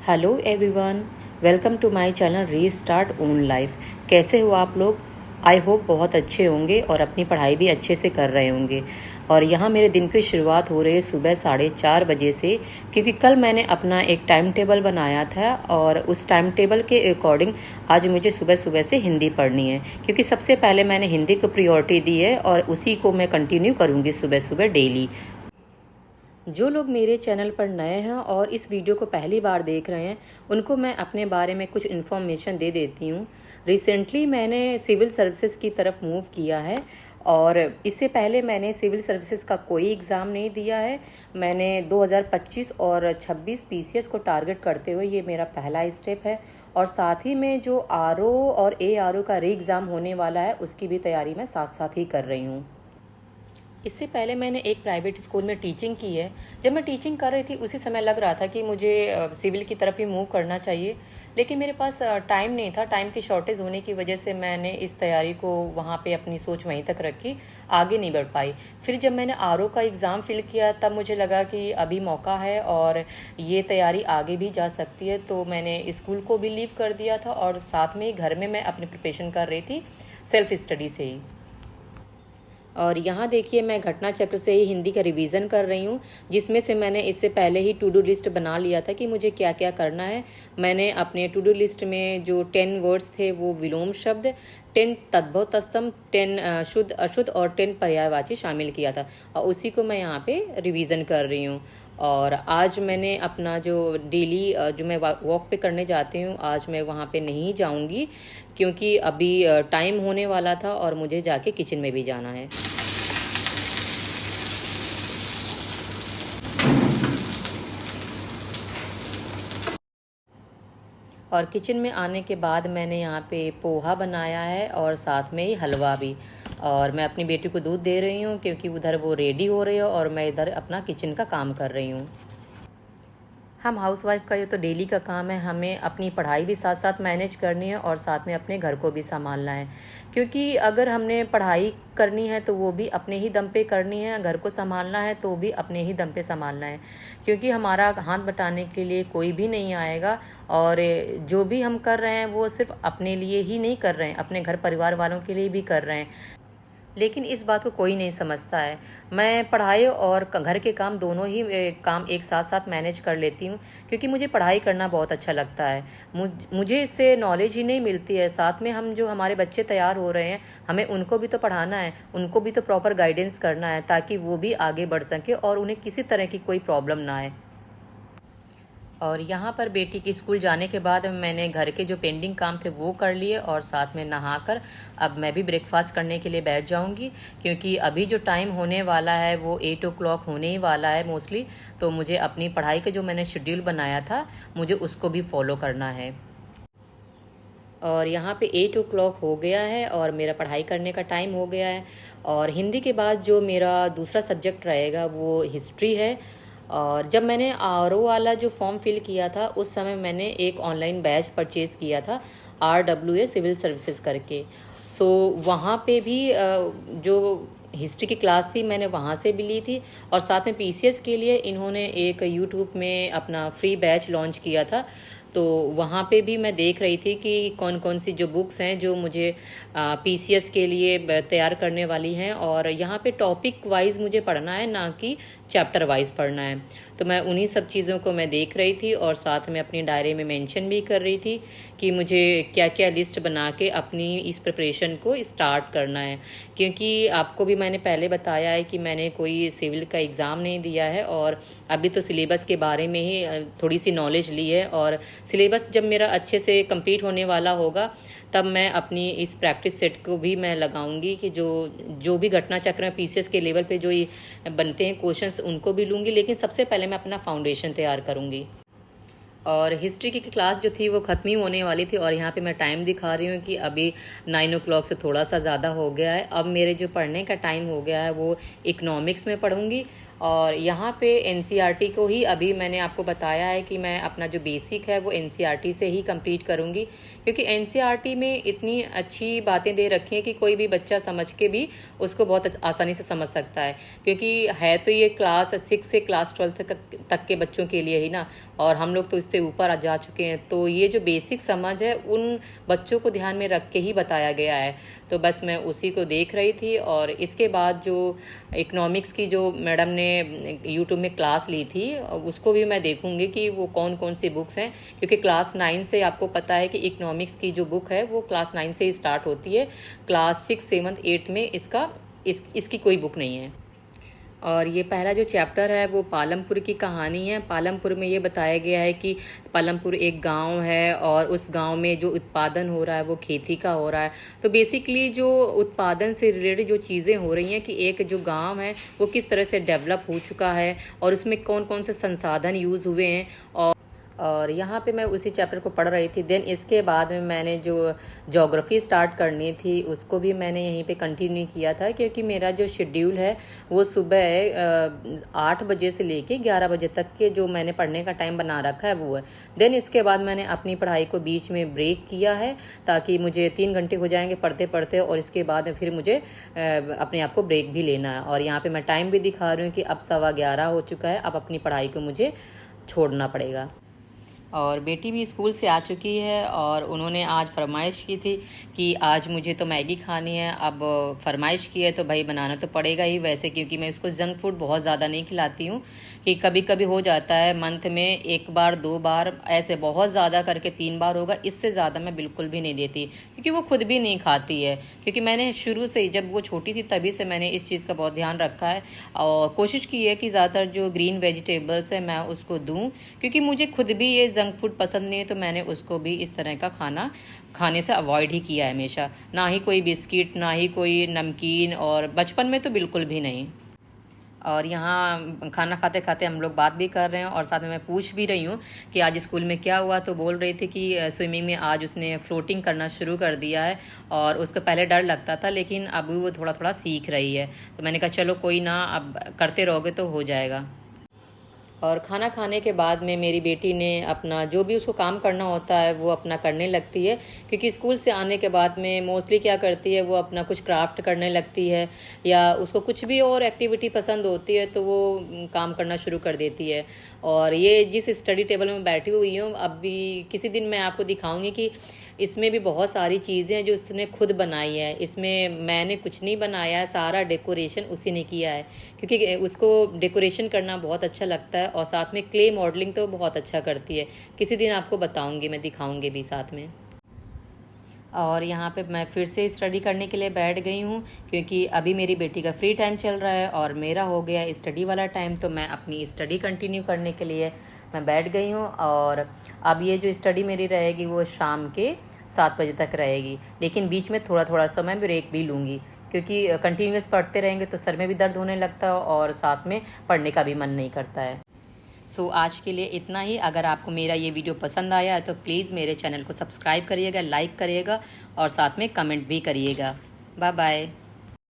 Hello everyone, welcome to my channel restart own life. कैसे हो आप लोग? आई होप बहुत अच्छे होंगे और अपनी पढ़ाई भी अच्छे से कर रहे होंगे। और यहाँ मेरे दिन की शुरुआत हो रही है सुबह 4:30 बजे से, क्योंकि कल मैंने अपना एक टाइम टेबल बनाया था और उस टाइम टेबल के अकॉर्डिंग आज मुझे सुबह सुबह से हिंदी पढ़नी है, क्योंकि सबसे पहले मैंने हिंदी को प्रियोरिटी दी है और उसी को मैं कंटिन्यू करूँगी सुबह सुबह डेली। जो लोग मेरे चैनल पर नए हैं और इस वीडियो को पहली बार देख रहे हैं, उनको मैं अपने बारे में कुछ इन्फॉर्मेशन दे देती हूँ। रिसेंटली मैंने सिविल सर्विसेज की तरफ मूव किया है और इससे पहले मैंने सिविल सर्विसेज का कोई एग्ज़ाम नहीं दिया है। मैंने 2025 और 26 पीसीएस को टारगेट करते हुए ये मेरा पहला स्टेप है और साथ ही में जो आरओ और एआरओ का री एग्ज़ाम होने वाला है उसकी भी तैयारी मैं साथ साथ ही कर रही हूँ। इससे पहले मैंने एक प्राइवेट स्कूल में टीचिंग की है। जब मैं टीचिंग कर रही थी उसी समय लग रहा था कि मुझे सिविल की तरफ ही मूव करना चाहिए, लेकिन मेरे पास टाइम नहीं था। टाइम की शॉर्टेज होने की वजह से मैंने इस तैयारी को वहाँ पे अपनी सोच वहीं तक रखी, आगे नहीं बढ़ पाई। फिर जब मैंने आरओ का एग्ज़ाम फिल किया तब मुझे लगा कि अभी मौका है और ये तैयारी आगे भी जा सकती है, तो मैंने स्कूल को भी लीव कर दिया था और साथ में ही घर में मैं अपनी प्रिपरेशन कर रही थी सेल्फ स्टडी से ही। और यहाँ देखिए मैं घटना चक्र से ही हिंदी का रिवीजन कर रही हूँ, जिसमें से मैंने इससे पहले ही टू डू लिस्ट बना लिया था कि मुझे क्या क्या करना है। मैंने अपने टू डू लिस्ट में जो 10 वर्ड्स थे वो विलोम शब्द, 10 तद्भव तत्सम, 10 शुद्ध अशुद्ध और 10 पर्यायवाची शामिल किया था और उसी को मैं यहाँ पे रिवीजन कर रही हूँ। और आज मैंने अपना जो डेली जो मैं वॉक पे करने जाती हूँ, आज मैं वहाँ पे नहीं जाऊँगी क्योंकि अभी टाइम होने वाला था और मुझे जाके किचन में भी जाना है। और किचन में आने के बाद मैंने यहाँ पे पोहा बनाया है और साथ में ही हलवा भी। और मैं अपनी बेटी को दूध दे रही हूँ क्योंकि उधर वो रेडी हो रही है और मैं इधर अपना किचन का काम कर रही हूँ। हम हाउसवाइफ का ये तो डेली का काम है, हमें अपनी पढ़ाई भी साथ साथ मैनेज करनी है और साथ में अपने घर को भी संभालना है। क्योंकि अगर हमने पढ़ाई करनी है तो वो भी अपने ही दम पे करनी है, घर को संभालना है तो भी अपने ही दम पे संभालना है, क्योंकि हमारा हाथ बटाने के लिए कोई भी नहीं आएगा। और जो भी हम कर रहे हैं वो सिर्फ अपने लिए ही नहीं कर रहे हैं, अपने घर परिवार वालों के लिए भी कर रहे हैं, लेकिन इस बात को कोई नहीं समझता है। मैं पढ़ाई और घर के काम दोनों ही काम एक साथ साथ मैनेज कर लेती हूँ, क्योंकि मुझे पढ़ाई करना बहुत अच्छा लगता है। मुझे इससे नॉलेज ही नहीं मिलती है, साथ में हम जो हमारे बच्चे तैयार हो रहे हैं हमें उनको भी तो पढ़ाना है, उनको भी तो प्रॉपर गाइडेंस करना है ताकि वो भी आगे बढ़ सके और उन्हें किसी तरह की कोई प्रॉब्लम ना आए। और यहाँ पर बेटी के स्कूल जाने के बाद मैंने घर के जो पेंडिंग काम थे वो कर लिए और साथ में नहाकर अब मैं भी ब्रेकफास्ट करने के लिए बैठ जाऊँगी, क्योंकि अभी जो टाइम होने वाला है वो 8 o'clock होने ही वाला है मोस्टली। तो मुझे अपनी पढ़ाई का जो मैंने शेड्यूल बनाया था मुझे उसको भी फॉलो करना है। और यहाँ पे 8 o'clock हो गया है और मेरा पढ़ाई करने का टाइम हो गया है। और हिंदी के बाद जो मेरा दूसरा सब्जेक्ट रहेगा वो हिस्ट्री है। और जब मैंने आरओ वाला जो फॉर्म फिल किया था उस समय मैंने एक ऑनलाइन बैच परचेज़ किया था, RWA सिविल सर्विसेज करके। सो वहाँ पे भी जो हिस्ट्री की क्लास थी मैंने वहाँ से भी ली थी और साथ में पीसीएस के लिए इन्होंने एक यूट्यूब में अपना फ्री बैच लॉन्च किया था। तो वहाँ पे भी मैं देख रही थी कि कौन कौन सी जो बुक्स हैं जो मुझे पीसीएस के लिए तैयार करने वाली हैं, और यहाँ पे टॉपिक वाइज मुझे पढ़ना है ना कि चैप्टर वाइज पढ़ना है। तो मैं उन्हीं सब चीज़ों को मैं देख रही थी और साथ में अपनी डायरी में मेंशन भी कर रही थी कि मुझे क्या क्या लिस्ट बना के अपनी इस प्रिपरेशन को स्टार्ट करना है। क्योंकि आपको भी मैंने पहले बताया है कि मैंने कोई सिविल का एग्ज़ाम नहीं दिया है और अभी तो सिलेबस के बारे में ही थोड़ी सी नॉलेज ली है, और सिलेबस जब मेरा अच्छे से कंप्लीट होने वाला होगा तब मैं अपनी इस प्रैक्टिस सेट को भी मैं लगाऊंगी कि जो जो भी घटना चक्र में पीसीएस के लेवल पे जो ये बनते हैं क्वेश्चंस उनको भी लूँगी, लेकिन सबसे पहले मैं अपना फाउंडेशन तैयार करूँगी। और हिस्ट्री की क्लास जो थी वो ख़त्म ही होने वाली थी और यहाँ पे मैं टाइम दिखा रही हूँ कि अभी 9 o'clock से थोड़ा सा ज़्यादा हो गया है। अब मेरे जो पढ़ने का टाइम हो गया है वो इकोनॉमिक्स में पढ़ूँगी और यहाँ पे एनसीईआरटी को ही अभी मैंने आपको बताया है कि मैं अपना जो बेसिक है वो एनसीईआरटी से ही कंप्लीट करूँगी, क्योंकि एनसीईआरटी में इतनी अच्छी बातें दे रखी हैं कि कोई भी बच्चा समझ के भी उसको बहुत आसानी से समझ सकता है, क्योंकि है तो ये क्लास 6 से क्लास 12 तक के बच्चों के लिए ही ना, और हम लोग तो इससे ऊपर जा चुके हैं। तो ये जो बेसिक समझ है उन बच्चों को ध्यान में रख के ही बताया गया है। तो बस मैं उसी को देख रही थी, और इसके बाद जो इकोनॉमिक्स की जो मैडम ने यूट्यूब में क्लास ली थी उसको भी मैं देखूंगी कि वो कौन कौन सी बुक्स हैं, क्योंकि क्लास 9 से आपको पता है कि इकोनॉमिक्स की जो बुक है वो क्लास 9 से ही स्टार्ट होती है। क्लास 6, 7, 8 में इसकी कोई बुक नहीं है। और ये पहला जो चैप्टर है वो पालमपुर की कहानी है। पालमपुर में ये बताया गया है कि पालमपुर एक गांव है और उस गांव में जो उत्पादन हो रहा है वो खेती का हो रहा है। तो बेसिकली जो उत्पादन से रिलेटेड जो चीज़ें हो रही हैं कि एक जो गांव है वो किस तरह से डेवलप हो चुका है और उसमें कौन कौन से संसाधन यूज़ हुए हैं, और यहाँ पे मैं उसी चैप्टर को पढ़ रही थी। देन इसके बाद में मैंने जो ज्योग्राफी स्टार्ट करनी थी उसको भी मैंने यहीं पे कंटिन्यू किया था, क्योंकि मेरा जो शेड्यूल है वो सुबह 8 बजे से लेके 11 बजे तक के जो मैंने पढ़ने का टाइम बना रखा है वो है। देन इसके बाद मैंने अपनी पढ़ाई को बीच में ब्रेक किया है ताकि मुझे 3 घंटे हो जाएंगे पढ़ते पढ़ते, और इसके बाद फिर मुझे अपने आप को ब्रेक भी लेना है। और यहाँ पर मैं टाइम भी दिखा रही हूँ कि अब 11:15 हो चुका है, अब अपनी पढ़ाई को मुझे छोड़ना पड़ेगा। और बेटी भी स्कूल से आ चुकी है और उन्होंने आज फरमाइश की थी कि आज मुझे तो मैगी खानी है। अब फरमाइश की है तो भाई बनाना तो पड़ेगा ही, वैसे क्योंकि मैं उसको जंक फूड बहुत ज़्यादा नहीं खिलाती हूँ, कि कभी कभी हो जाता है मंथ में 1 बार 2 बार, ऐसे बहुत ज़्यादा करके 3 बार होगा, इससे ज़्यादा मैं बिल्कुल भी नहीं देती, क्योंकि वो खुद भी नहीं खाती है। क्योंकि मैंने शुरू से जब वो छोटी थी तभी से मैंने इस चीज़ का बहुत ध्यान रखा है और कोशिश की है कि ज़्यादातर जो ग्रीन वेजिटेबल्स है मैं उसको दूँ, क्योंकि मुझे खुद भी ये जंक फूड पसंद नहीं है। तो मैंने उसको भी इस तरह का खाना खाने से अवॉइड ही किया है हमेशा, ना ही कोई बिस्किट, ना ही कोई नमकीन, और बचपन में तो बिल्कुल भी नहीं। और यहाँ खाना खाते खाते हम लोग बात भी कर रहे हैं और साथ में मैं पूछ भी रही हूँ कि आज स्कूल में क्या हुआ। तो बोल रही थी कि स्विमिंग में आज उसने फ्लोटिंग करना शुरू कर दिया है, और उसको पहले डर लगता था लेकिन अब वो थोड़ा थोड़ा सीख रही है। तो मैंने कहा चलो कोई ना, अब करते रहोगे तो हो जाएगा। और खाना खाने के बाद में मेरी बेटी ने अपना जो भी उसको काम करना होता है वो अपना करने लगती है, क्योंकि स्कूल से आने के बाद में मोस्टली क्या करती है वो अपना कुछ क्राफ्ट करने लगती है, या उसको कुछ भी और एक्टिविटी पसंद होती है तो वो काम करना शुरू कर देती है। और ये जिस स्टडी टेबल में बैठी हुई हूँ, अभी किसी दिन मैं आपको दिखाऊंगी कि इसमें भी बहुत सारी चीज़ें हैं जो उसने खुद बनाई है। इसमें मैंने कुछ नहीं बनाया है, सारा डेकोरेशन उसी ने किया है, क्योंकि उसको डेकोरेशन करना बहुत अच्छा लगता है और साथ में क्ले मॉडलिंग तो बहुत अच्छा करती है। किसी दिन आपको बताऊंगी, मैं दिखाऊंगी भी साथ में। और यहाँ पे मैं फिर से स्टडी करने के लिए बैठ गई हूँ, क्योंकि अभी मेरी बेटी का फ्री टाइम चल रहा है और मेरा हो गया स्टडी वाला टाइम। तो मैं अपनी स्टडी कंटिन्यू करने के लिए मैं बैठ गई हूँ। और अब ये जो स्टडी मेरी रहेगी वो शाम के 7 बजे तक रहेगी, लेकिन बीच में थोड़ा थोड़ा समय ब्रेक भी लूँगी, क्योंकि कंटिन्यूस पढ़ते रहेंगे तो सर में भी दर्द होने लगता है और साथ में पढ़ने का भी मन नहीं करता है। सो आज के लिए इतना ही। अगर आपको मेरा ये वीडियो पसंद आया है तो प्लीज़ मेरे चैनल को सब्सक्राइब करिएगा, लाइक करिएगा और साथ में कमेंट भी करिएगा। Bye bye.